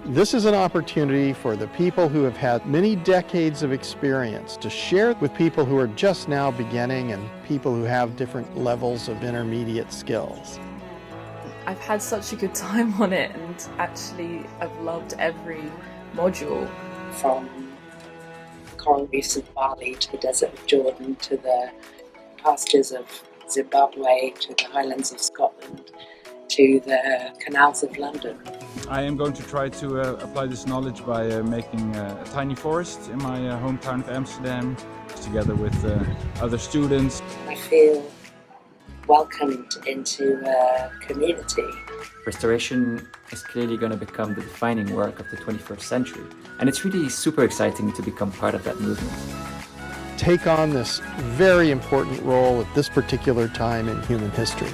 This is an opportunity for the people who have had many decades of experience to share with people who are just now beginning and people who have different levels of intermediate skills. I've had such a good time on it, and actually I've loved every module. From coral reefs of Bali to the desert of Jordan to the pastures of Zimbabwe to the highlands of Scotland to the canals of London. I am going to try to apply this knowledge by making a tiny forest in my hometown of Amsterdam, together with other students. I feel welcomed into a community. Restoration is clearly going to become the defining work of the 21st century, and it's really super exciting to become part of that movement. Take on this very important role at this particular time in human history.